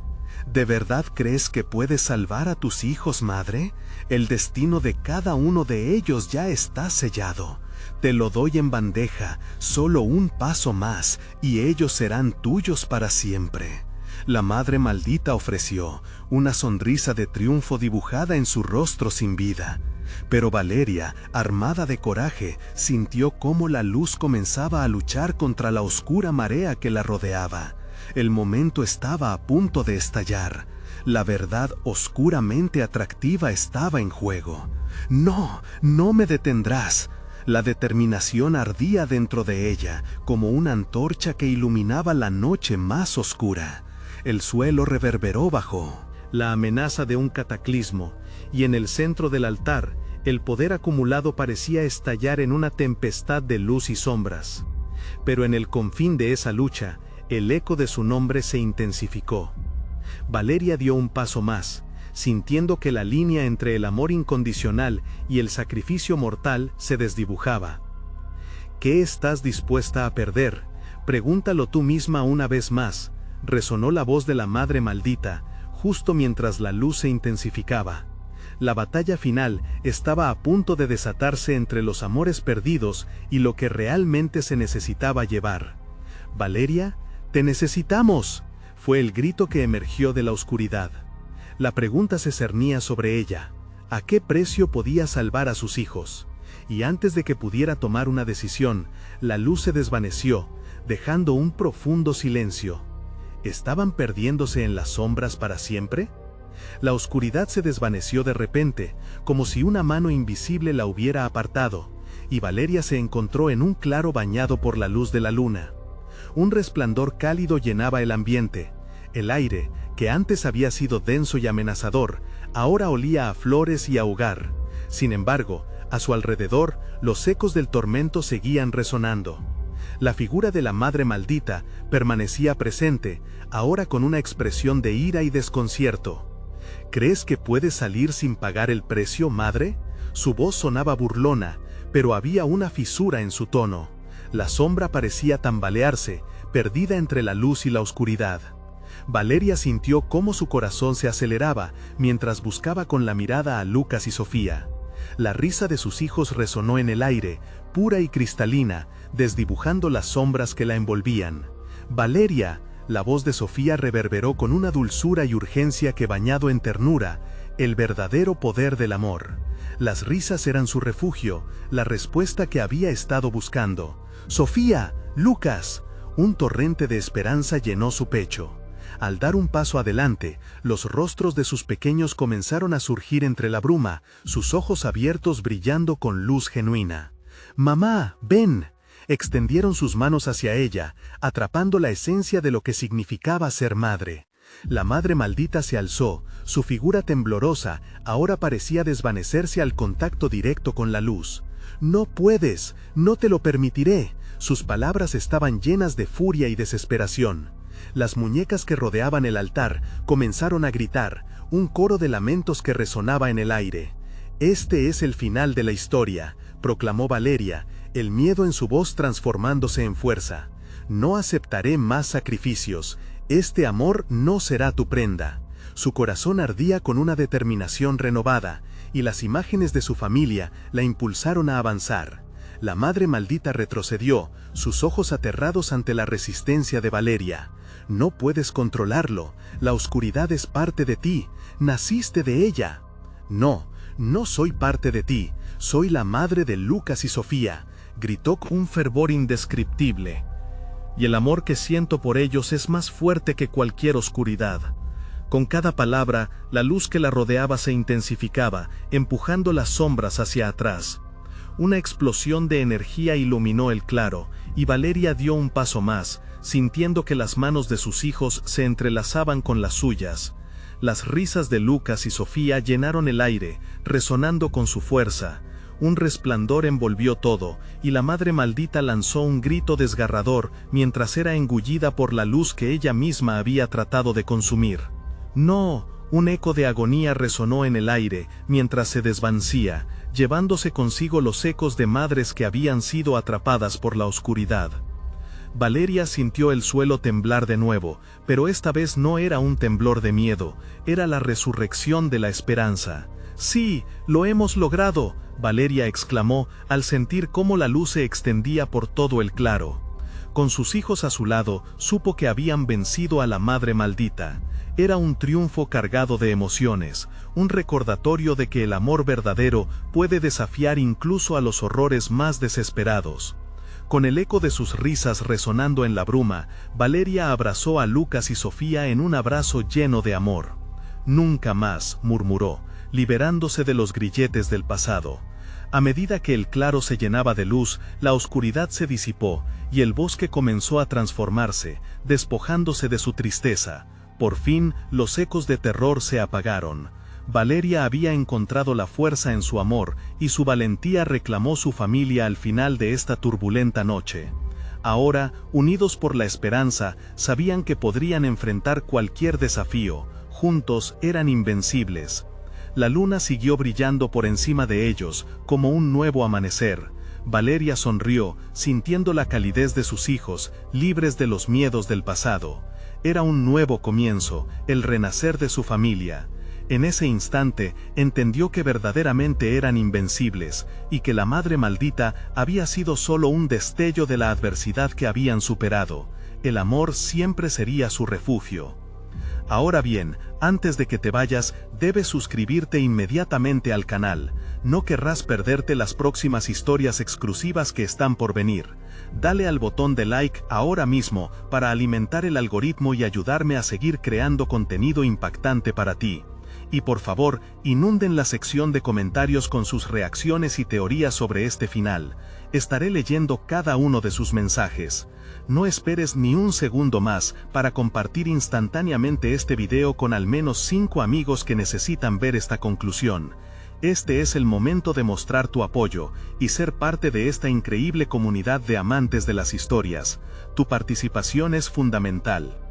¿De verdad crees que puedes salvar a tus hijos, madre? El destino de cada uno de ellos ya está sellado. Te lo doy en bandeja, solo un paso más, y ellos serán tuyos para siempre. La madre maldita ofreció, una sonrisa de triunfo dibujada en su rostro sin vida. Pero Valeria, armada de coraje, sintió cómo la luz comenzaba a luchar contra la oscura marea que la rodeaba. El momento estaba a punto de estallar. La verdad oscuramente atractiva estaba en juego. «No, no me detendrás». La determinación ardía dentro de ella, como una antorcha que iluminaba la noche más oscura. El suelo reverberó bajo la amenaza de un cataclismo, y en el centro del altar, el poder acumulado parecía estallar en una tempestad de luz y sombras. Pero en el confín de esa lucha, el eco de su nombre se intensificó. Valeria dio un paso más, sintiendo que la línea entre el amor incondicional y el sacrificio mortal se desdibujaba. ¿Qué estás dispuesta a perder? Pregúntalo tú misma una vez más, resonó la voz de la madre maldita, justo mientras la luz se intensificaba. La batalla final estaba a punto de desatarse entre los amores perdidos y lo que realmente se necesitaba llevar. «Valeria, te necesitamos», fue el grito que emergió de la oscuridad. La pregunta se cernía sobre ella. ¿A qué precio podía salvar a sus hijos? Y antes de que pudiera tomar una decisión, la luz se desvaneció, dejando un profundo silencio. ¿Estaban perdiéndose en las sombras para siempre? La oscuridad se desvaneció de repente, como si una mano invisible la hubiera apartado, y Valeria se encontró en un claro bañado por la luz de la luna. Un resplandor cálido llenaba el ambiente. El aire, que antes había sido denso y amenazador, ahora olía a flores y a hogar. Sin embargo, a su alrededor, los ecos del tormento seguían resonando. La figura de la madre maldita permanecía presente, ahora con una expresión de ira y desconcierto. ¿Crees que puedes salir sin pagar el precio, madre? Su voz sonaba burlona, pero había una fisura en su tono. La sombra parecía tambalearse, perdida entre la luz y la oscuridad. Valeria sintió cómo su corazón se aceleraba mientras buscaba con la mirada a Lucas y Sofía. La risa de sus hijos resonó en el aire, pura y cristalina, desdibujando las sombras que la envolvían. «Valeria», la voz de Sofía reverberó con una dulzura y urgencia que, bañado en ternura, el verdadero poder del amor. Las risas eran su refugio, la respuesta que había estado buscando. «Sofía, Lucas», un torrente de esperanza llenó su pecho. Al dar un paso adelante, los rostros de sus pequeños comenzaron a surgir entre la bruma, sus ojos abiertos brillando con luz genuina. «Mamá, ven». Extendieron sus manos hacia ella, atrapando la esencia de lo que significaba ser madre. La madre maldita se alzó, su figura temblorosa ahora parecía desvanecerse al contacto directo con la luz. «No puedes, no te lo permitiré». Sus palabras estaban llenas de furia y desesperación. Las muñecas que rodeaban el altar comenzaron a gritar, un coro de lamentos que resonaba en el aire. «Este es el final de la historia», proclamó Valeria, el miedo en su voz transformándose en fuerza. «No aceptaré más sacrificios, este amor no será tu prenda». Su corazón ardía con una determinación renovada, y las imágenes de su familia la impulsaron a avanzar. La madre maldita retrocedió, sus ojos aterrados ante la resistencia de Valeria. «No puedes controlarlo, la oscuridad es parte de ti, naciste de ella». «No, no soy parte de ti, soy la madre de Lucas y Sofía», gritó con un fervor indescriptible. «Y el amor que siento por ellos es más fuerte que cualquier oscuridad». Con cada palabra, la luz que la rodeaba se intensificaba, empujando las sombras hacia atrás. Una explosión de energía iluminó el claro, y Valeria dio un paso más, sintiendo que las manos de sus hijos se entrelazaban con las suyas. Las risas de Lucas y Sofía llenaron el aire, resonando con su fuerza. Un resplandor envolvió todo, y la madre maldita lanzó un grito desgarrador mientras era engullida por la luz que ella misma había tratado de consumir. «No», un eco de agonía resonó en el aire mientras se desvanecía, llevándose consigo los ecos de madres que habían sido atrapadas por la oscuridad. Valeria sintió el suelo temblar de nuevo, pero esta vez no era un temblor de miedo, era la resurrección de la esperanza. «Sí, lo hemos logrado», Valeria exclamó al sentir cómo la luz se extendía por todo el claro. Con sus hijos a su lado, supo que habían vencido a la madre maldita. Era un triunfo cargado de emociones, un recordatorio de que el amor verdadero puede desafiar incluso a los horrores más desesperados. Con el eco de sus risas resonando en la bruma, Valeria abrazó a Lucas y Sofía en un abrazo lleno de amor. «Nunca más», murmuró, liberándose de los grilletes del pasado. A medida que el claro se llenaba de luz, la oscuridad se disipó, y el bosque comenzó a transformarse, despojándose de su tristeza. Por fin, los ecos de terror se apagaron. Valeria había encontrado la fuerza en su amor, y su valentía reclamó su familia al final de esta turbulenta noche. Ahora, unidos por la esperanza, sabían que podrían enfrentar cualquier desafío. Juntos eran invencibles. La luna siguió brillando por encima de ellos, como un nuevo amanecer. Valeria sonrió, sintiendo la calidez de sus hijos, libres de los miedos del pasado. Era un nuevo comienzo, el renacer de su familia. En ese instante, entendió que verdaderamente eran invencibles, y que la madre maldita había sido solo un destello de la adversidad que habían superado. El amor siempre sería su refugio. Ahora bien, antes de que te vayas, debes suscribirte inmediatamente al canal. No querrás perderte las próximas historias exclusivas que están por venir. Dale al botón de like ahora mismo para alimentar el algoritmo y ayudarme a seguir creando contenido impactante para ti. Y por favor, inunden la sección de comentarios con sus reacciones y teorías sobre este final. Estaré leyendo cada uno de sus mensajes. No esperes ni un segundo más para compartir instantáneamente este video con al menos 5 amigos que necesitan ver esta conclusión. Este es el momento de mostrar tu apoyo y ser parte de esta increíble comunidad de amantes de las historias. Tu participación es fundamental.